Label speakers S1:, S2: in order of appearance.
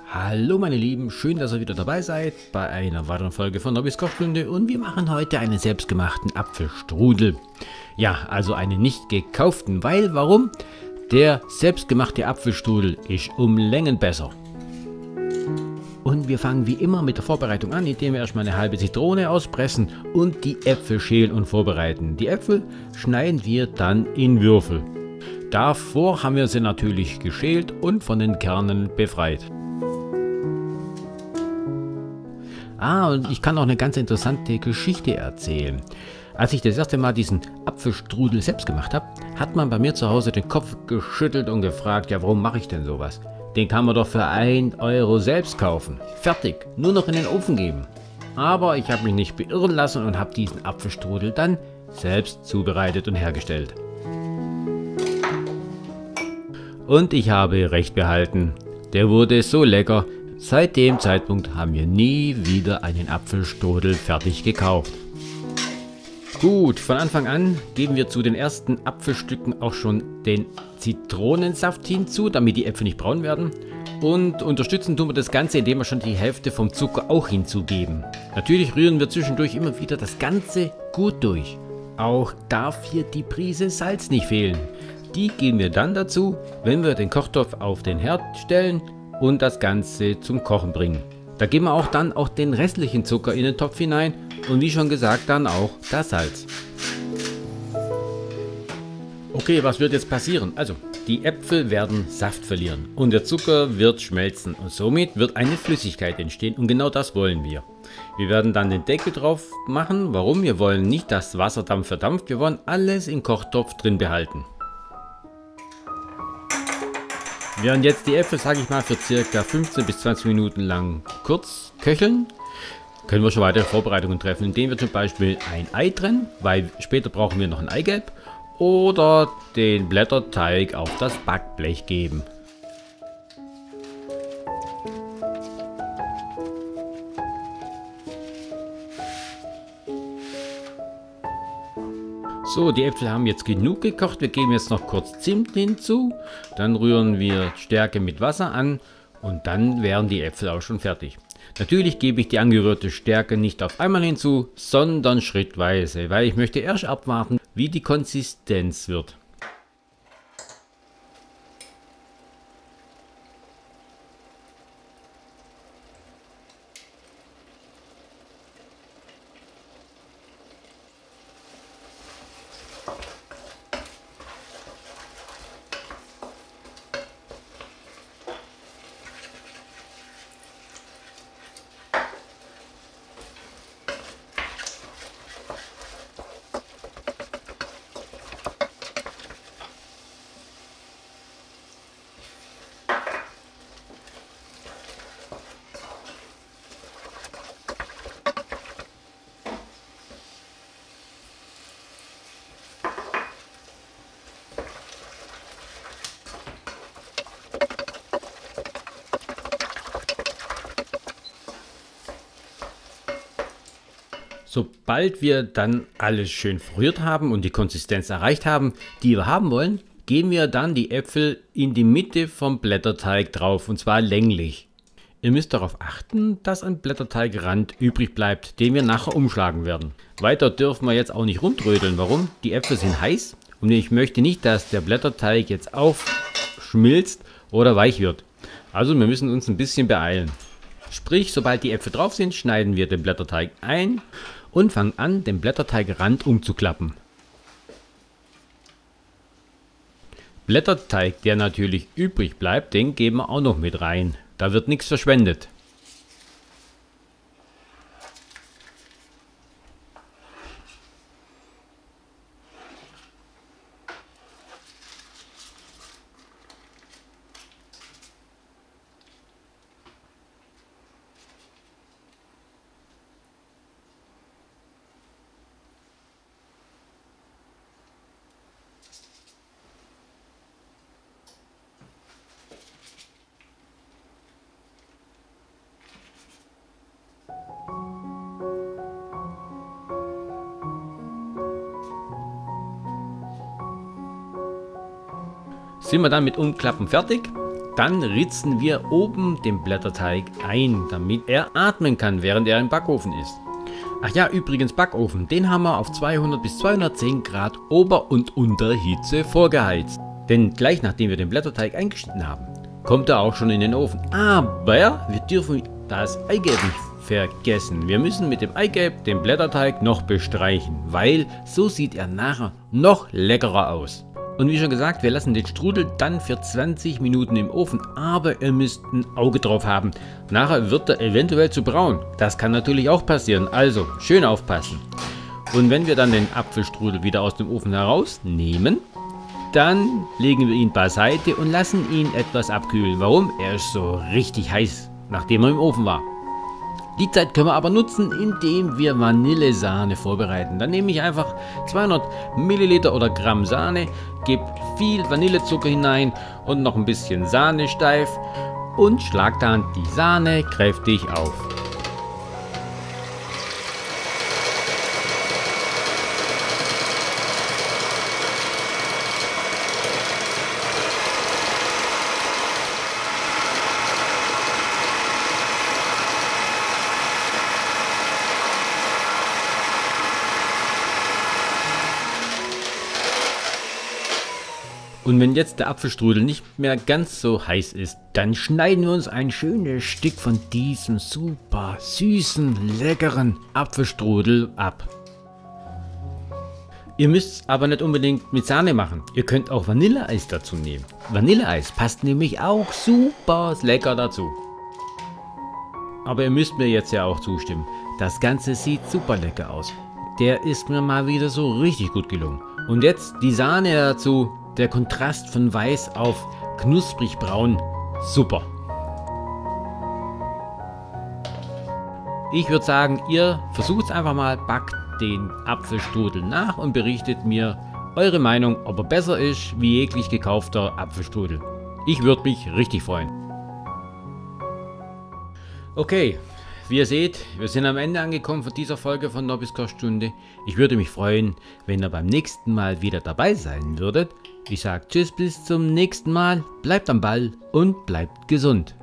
S1: Hallo meine Lieben, schön, dass ihr wieder dabei seid bei einer weiteren Folge von Nobbys Kochstunde und wir machen heute einen selbstgemachten Apfelstrudel. Ja, also einen nicht gekauften, weil, warum? Der selbstgemachte Apfelstrudel ist um Längen besser. Und wir fangen wie immer mit der Vorbereitung an, indem wir erstmal eine halbe Zitrone auspressen und die Äpfel schälen und vorbereiten. Die Äpfel schneiden wir dann in Würfel. Davor haben wir sie natürlich geschält und von den Kernen befreit. Und ich kann noch eine ganz interessante Geschichte erzählen. Als ich das erste Mal diesen Apfelstrudel selbst gemacht habe, hat man bei mir zu Hause den Kopf geschüttelt und gefragt, ja, warum mache ich denn sowas? Den kann man doch für 1 Euro selbst kaufen. Fertig, nur noch in den Ofen geben. Aber ich habe mich nicht beirren lassen und habe diesen Apfelstrudel dann selbst zubereitet und hergestellt. Und ich habe recht behalten. Der wurde so lecker. Seit dem Zeitpunkt haben wir nie wieder einen Apfelstrudel fertig gekauft. Gut, von Anfang an geben wir zu den ersten Apfelstücken auch schon den Zitronensaft hinzu, damit die Äpfel nicht braun werden. Und unterstützen tun wir das Ganze, indem wir schon die Hälfte vom Zucker auch hinzugeben. Natürlich rühren wir zwischendurch immer wieder das Ganze gut durch. Auch darf hier die Prise Salz nicht fehlen. Die geben wir dann dazu, wenn wir den Kochtopf auf den Herd stellen und das Ganze zum Kochen bringen. Da geben wir auch dann den restlichen Zucker in den Topf hinein und wie schon gesagt dann auch das Salz. Okay, was wird jetzt passieren? Also, die Äpfel werden Saft verlieren und der Zucker wird schmelzen und somit wird eine Flüssigkeit entstehen und genau das wollen wir. Wir werden dann den Deckel drauf machen. Warum? Wir wollen nicht, dass Wasserdampf verdampft, wir wollen alles im Kochtopf drin behalten. Wir werden jetzt die Äpfel, sage ich mal, für ca. 15 bis 20 Minuten lang kurz köcheln. Können wir schon weitere Vorbereitungen treffen, indem wir zum Beispiel ein Ei trennen, weil später brauchen wir noch ein Eigelb, oder den Blätterteig auf das Backblech geben. So, die Äpfel haben jetzt genug gekocht. Wir geben jetzt noch kurz Zimt hinzu. Dann rühren wir Stärke mit Wasser an und dann wären die Äpfel auch schon fertig. Natürlich gebe ich die angerührte Stärke nicht auf einmal hinzu, sondern schrittweise, weil ich möchte erst abwarten, wie die Konsistenz wird. Sobald wir dann alles schön verrührt haben und die Konsistenz erreicht haben, die wir haben wollen, geben wir dann die Äpfel in die Mitte vom Blätterteig drauf und zwar länglich. Ihr müsst darauf achten, dass ein Blätterteigrand übrig bleibt, den wir nachher umschlagen werden. Weiter dürfen wir jetzt auch nicht rumtrödeln. Warum? Die Äpfel sind heiß und ich möchte nicht, dass der Blätterteig jetzt aufschmilzt oder weich wird. Also wir müssen uns ein bisschen beeilen. Sprich, sobald die Äpfel drauf sind, schneiden wir den Blätterteig ein und fangen an, den Blätterteigrand umzuklappen. Blätterteig, der natürlich übrig bleibt, den geben wir auch noch mit rein. Da wird nichts verschwendet. Sind wir dann mit Umklappen fertig? Dann ritzen wir oben den Blätterteig ein, damit er atmen kann, während er im Backofen ist. Ach ja, übrigens Backofen, den haben wir auf 200 bis 210 Grad Ober- und Unterhitze vorgeheizt. Denn gleich nachdem wir den Blätterteig eingeschnitten haben, kommt er auch schon in den Ofen. Aber wir dürfen das Eigelb nicht vergessen. Wir müssen mit dem Eigelb den Blätterteig noch bestreichen, weil so sieht er nachher noch leckerer aus. Und wie schon gesagt, wir lassen den Strudel dann für 20 Minuten im Ofen, aber ihr müsst ein Auge drauf haben. Nachher wird er eventuell zu braun. Das kann natürlich auch passieren, also schön aufpassen. Und wenn wir dann den Apfelstrudel wieder aus dem Ofen herausnehmen, dann legen wir ihn beiseite und lassen ihn etwas abkühlen. Warum? Er ist so richtig heiß, nachdem er im Ofen war. Die Zeit können wir aber nutzen, indem wir Vanillesahne vorbereiten. Dann nehme ich einfach 200 Milliliter oder Gramm Sahne, gebe viel Vanillezucker hinein und noch ein bisschen Sahne steif und schlag dann die Sahne kräftig auf. Und wenn jetzt der Apfelstrudel nicht mehr ganz so heiß ist, dann schneiden wir uns ein schönes Stück von diesem super süßen, leckeren Apfelstrudel ab. Ihr müsst es aber nicht unbedingt mit Sahne machen. Ihr könnt auch Vanilleeis dazu nehmen. Vanilleeis passt nämlich auch super lecker dazu. Aber ihr müsst mir jetzt ja auch zustimmen. Das Ganze sieht super lecker aus. Der ist mir mal wieder so richtig gut gelungen. Und jetzt die Sahne dazu. Der Kontrast von weiß auf knusprig braun, super. Ich würde sagen, ihr versucht es einfach mal, backt den Apfelstrudel nach und berichtet mir eure Meinung, ob er besser ist wie jeglich gekaufter Apfelstrudel. Ich würde mich richtig freuen. Okay, wie ihr seht, wir sind am Ende angekommen von dieser Folge von Nobbys Kochstunde. Ich würde mich freuen, wenn ihr beim nächsten Mal wieder dabei sein würdet. Ich sage tschüss, bis zum nächsten Mal, bleibt am Ball und bleibt gesund.